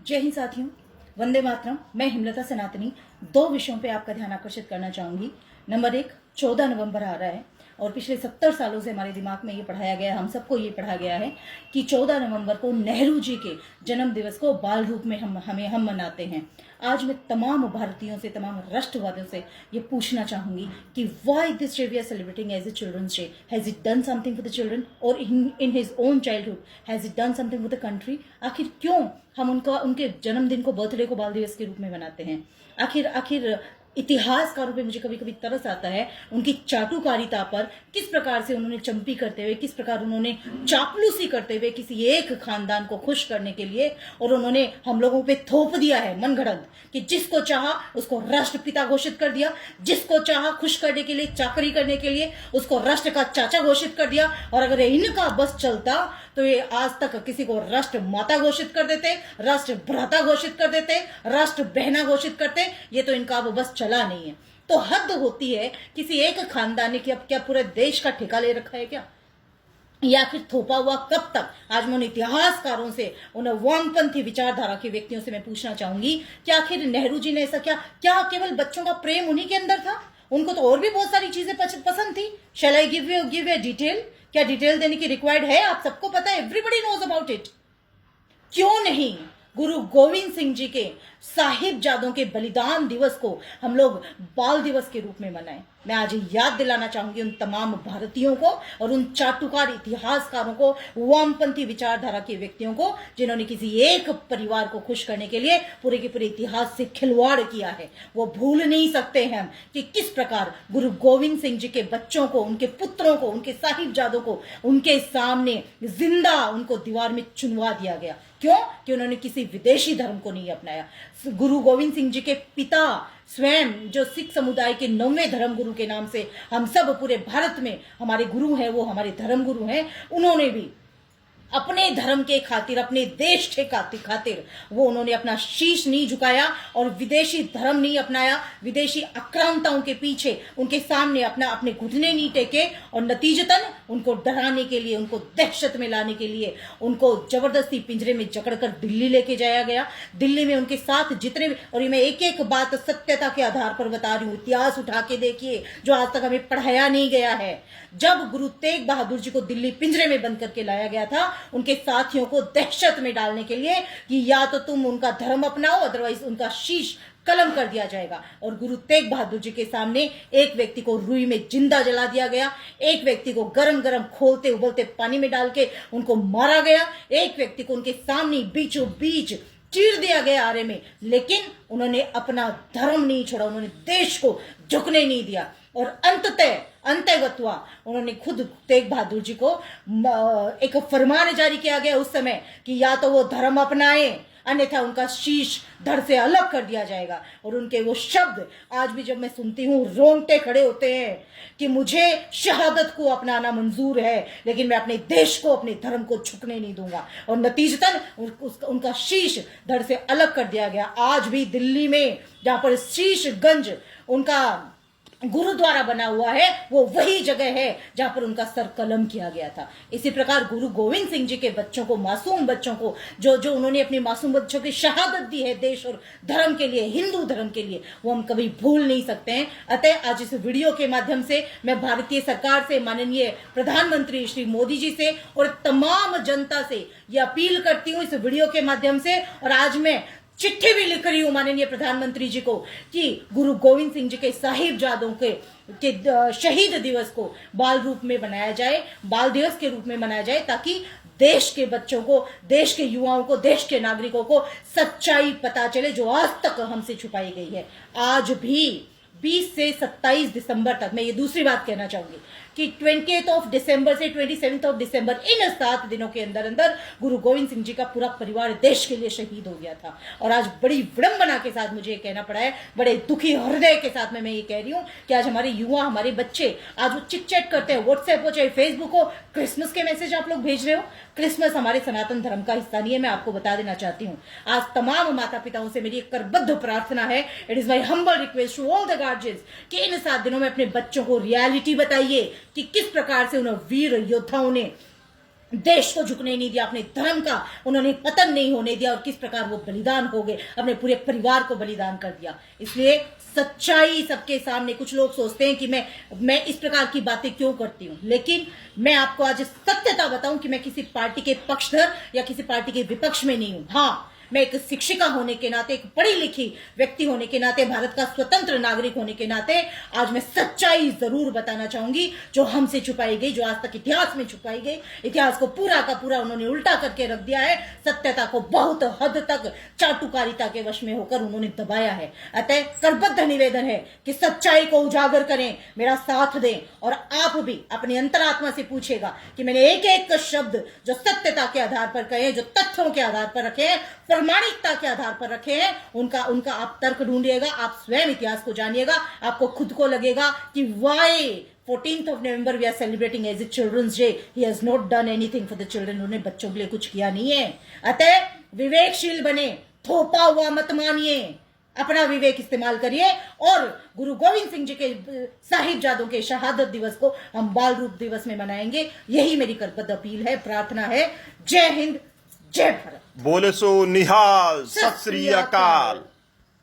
जय हिंद साथियों, वंदे मातरम। मैं हिमलता सनातनी दो विषयों पे आपका ध्यान आकर्षित करना चाहूंगी। नंबर एक, 14 नवंबर आ रहा है और पिछले 70 सालों से हमारे दिमाग में ये पढ़ाया गया है, हम सबको ये पढ़ा गया है कि 14 नवंबर को नेहरू जी के जन्म दिवस को बाल रूप में हम मनाते हैं। आज मैं तमाम भारतीयों से, तमाम राष्ट्रवादियों से ये पूछना चाहूंगी कि why this day we are celebrating as a children's day? Has it done something for the children और in his own childhood? Has it done something for the country? आखिर क्यों हम उनके जन्मदिन को, बर्थडे को बाल दिवस के रूप में मनाते हैं? आखिर इतिहासकारों पे मुझे कभी कभी तरस आता है, उनकी चाटुकारिता पर। किस प्रकार से उन्होंने चंपी करते हुए, किस प्रकार उन्होंने चापलूसी करते हुए किसी एक खानदान को खुश करने के लिए, और उन्होंने हम लोगों पे थोप दिया है मनगढ़ंत कि जिसको चाहा उसको राष्ट्रपिता घोषित कर दिया, जिसको चाहा खुश करने के लिए, चाकरी करने के लिए उसको राष्ट्र का चाचा घोषित कर दिया। और अगर इनका बस चलता तो ये आज तक किसी को राष्ट्र माता घोषित कर देते, राष्ट्र भ्राता घोषित कर देते, राष्ट्र बहना घोषित करते। ये तो इनका अब बस चला नहीं है। तो हद होती है किसी एक खानदान ने कि अब क्या पूरे देश का ठेका ले रखा है क्या? या फिर थोपा हुआ कब तक? आज मैं उन इतिहासकारों से, उन वामपंथी विचारधारा के व्यक्तियों से मैं पूछना चाहूंगी कि आखिर नेहरू जी ने ऐसा क्या केवल बच्चों का प्रेम उन्हीं के अंदर था? उनको तो और भी बहुत सारी चीजें पसंद थी। शैल आई गिव ए डिटेल? क्या डिटेल देने की रिक्वायर्ड है? आप सबको पता है, एवरीबडी नोज अबाउट इट। क्यों नहीं गुरु गोविंद सिंह जी के साहिबजादों के बलिदान दिवस को हम लोग बाल दिवस के रूप में मनाएं? मैं आज याद दिलाना चाहूंगी उन तमाम भारतीयों को और उन चाटुकार इतिहासकारों को, वामपंथी विचारधारा के व्यक्तियों को, जिन्होंने किसी एक परिवार को खुश करने के लिए पूरे के पूरे इतिहास से खिलवाड़ किया है। वो भूल नहीं सकते हैं कि किस प्रकार गुरु गोविंद सिंह जी के बच्चों को, उनके पुत्रों को, उनके साहिबजादों को उनके सामने जिंदा उनको दीवार में चुनवा दिया गया। क्यों? कि उन्होंने किसी विदेशी धर्म को नहीं अपनाया। गुरु गोविंद सिंह जी के पिता स्वयं, जो सिख समुदाय के 9वें धर्म गुरु के नाम से हम सब पूरे भारत में हमारे गुरु हैं, वो हमारे धर्म गुरु हैं, उन्होंने भी अपने धर्म के खातिर, अपने देश के खातिर वो उन्होंने अपना शीश नहीं झुकाया और विदेशी धर्म नहीं अपनाया, विदेशी आक्रांताओं के पीछे उनके सामने अपने घुटने नहीं टेके। और नतीजतन उनको डराने के लिए, उनको दहशत में लाने के लिए उनको जबरदस्ती पिंजरे में जकड़कर दिल्ली लेके जाया गया। दिल्ली में उनके साथ जितने भी, और ये मैं एक एक बात सत्यता के आधार पर बता रही हूं, इतिहास उठा के देखिए जो आज तक हमें पढ़ाया नहीं गया है। जब गुरु तेग बहादुर जी को दिल्ली पिंजरे में बंद करके लाया गया था उनके साथियों को दहशत में डालने के लिए कि या तो तुम उनका धर्म अपनाओ, अदरवाइज उनका शीश कलम कर दिया जाएगा। और गुरु तेग बहादुर जी के सामने एक व्यक्ति को रुई में जिंदा जला दिया गया, एक व्यक्ति को गरम गरम खोलते उबलते पानी में डाल के उनको मारा गया, एक व्यक्ति को उनके सामने बीचों बीच चीर दिया गया आरे में। लेकिन उन्होंने अपना धर्म नहीं छोड़ा, उन्होंने देश को झुकने नहीं दिया। और अंतगत्वा उन्होंने खुद तेग बहादुर जी को एक फरमान जारी किया गया उस समय कि या तो वो धर्म अपनाए, अन्यथा उनका शीश धड़ से अलग कर दिया जाएगा। और उनके वो शब्द आज भी जब मैं सुनती हूँ रोंगटे खड़े होते हैं कि मुझे शहादत को अपनाना मंजूर है, लेकिन मैं अपने देश को, अपने धर्म को झुकने नहीं दूंगा। और नतीजतन उनका शीश धड़ से अलग कर दिया गया। आज भी दिल्ली में जहां पर शीशगंज उनका गुरुद्वारा बना हुआ है, वो वही जगह है जहां पर उनका सर कलम किया गया था। इसी प्रकार गुरु गोविंद सिंह जी के बच्चों को, मासूम बच्चों को, जो उन्होंने अपने मासूम बच्चों की शहादत दी है देश और धर्म के लिए, हिंदू धर्म के लिए, वो हम कभी भूल नहीं सकते हैं। अतः आज इस वीडियो के माध्यम से मैं भारतीय सरकार से, माननीय प्रधानमंत्री श्री मोदी जी से और तमाम जनता से ये अपील करती हूँ इस वीडियो के माध्यम से। और आज मैं चिट्ठी भी लिख रही हूं माननीय प्रधानमंत्री जी को कि गुरु गोविंद सिंह जी के साहिबजादों के शहीद दिवस को बाल रूप में मनाया जाए, बाल दिवस के रूप में मनाया जाए, ताकि देश के बच्चों को, देश के युवाओं को, देश के नागरिकों को सच्चाई पता चले जो आज तक हमसे छुपाई गई है। आज भी 20 से 27 दिसंबर तक, मैं ये दूसरी बात कहना चाहूंगी कि 28 दिसंबर से 27 दिसंबर, इन 7 दिनों के अंदर अंदर गुरु गोविंद सिंह जी का पूरा परिवार देश के लिए शहीद हो गया था। और आज बड़ी विडंबना के साथ मुझे ये कहना पड़ा है, बड़े दुखी हृदय के साथ मैं ये कह रही हूँ कि आज हमारे युवा, हमारे बच्चे आज वो चिट चैट करते हैं, व्हाट्सएप हो चाहे फेसबुक हो, क्रिसमस के मैसेज आप लोग भेज रहे हो। क्रिसमस हमारे सनातन धर्म का हिस्सा नहीं है, मैं आपको बता देना चाहती हूँ। आज तमाम माता पिताओं से मेरी एक करबद्ध प्रार्थना है, it is my humble request to all the guardians कि इन 7 दिनों में अपने बच्चों को रियलिटी बताइए कि किस प्रकार से उन वीर योद्धाओं ने देश को झुकने नहीं दिया, अपने धर्म का उन्होंने पतन नहीं होने दिया और किस प्रकार वो बलिदान हो गए, अपने पूरे परिवार को बलिदान कर दिया। इसलिए सच्चाई सबके सामने, कुछ लोग सोचते हैं कि मैं इस प्रकार की बातें क्यों करती हूं, लेकिन मैं आपको आज सत्यता बताऊं कि मैं किसी पार्टी के पक्षधर या किसी पार्टी के विपक्ष में नहीं हूं। हाँ, मैं एक शिक्षिका होने के नाते, एक पढ़ी लिखी व्यक्ति होने के नाते, भारत का स्वतंत्र नागरिक होने के नाते आज मैं सच्चाई जरूर बताना चाहूंगी जो हमसे छुपाई गई, जो आज तक इतिहास में छुपाई गई। इतिहास को पूरा का पूरा उन्होंने उल्टा करके रख दिया है, सत्यता को बहुत हद तक चाटुकारिता के वश में होकर उन्होंने दबाया है। अतः करबद्ध निवेदन है कि सच्चाई को उजागर करें, मेरा साथ दें और आप भी अपनी अंतरात्मा से पूछेगा कि मैंने एक एक शब्द जो सत्यता के आधार पर कहे, जो तथ्यों के आधार पर रखे, प्रामाणिकता के आधार पर रखे हैं, उनका आप तर्क ढूंढिएगा, आप स्वयं इतिहास को जानिएगा। आपको खुद को लगेगा कि Y 14th of November we are celebrating as a children's day, he has not done anything for the children, उन्होंने बच्चों के लिए कुछ किया नहीं है। अतः विवेकशील बने, थोपा हुआ मत मानिए, अपना विवेक इस्तेमाल करिए और गुरु गोविंद सिंह जी के साहिबजादों के शहादत दिवस को हम बाल रूप दिवस में मनाएंगे। यही मेरी करबद्ध अपील है, प्रार्थना है। जय हिंद, जय भारत। बोले सो निहाल, सत श्री अकाल।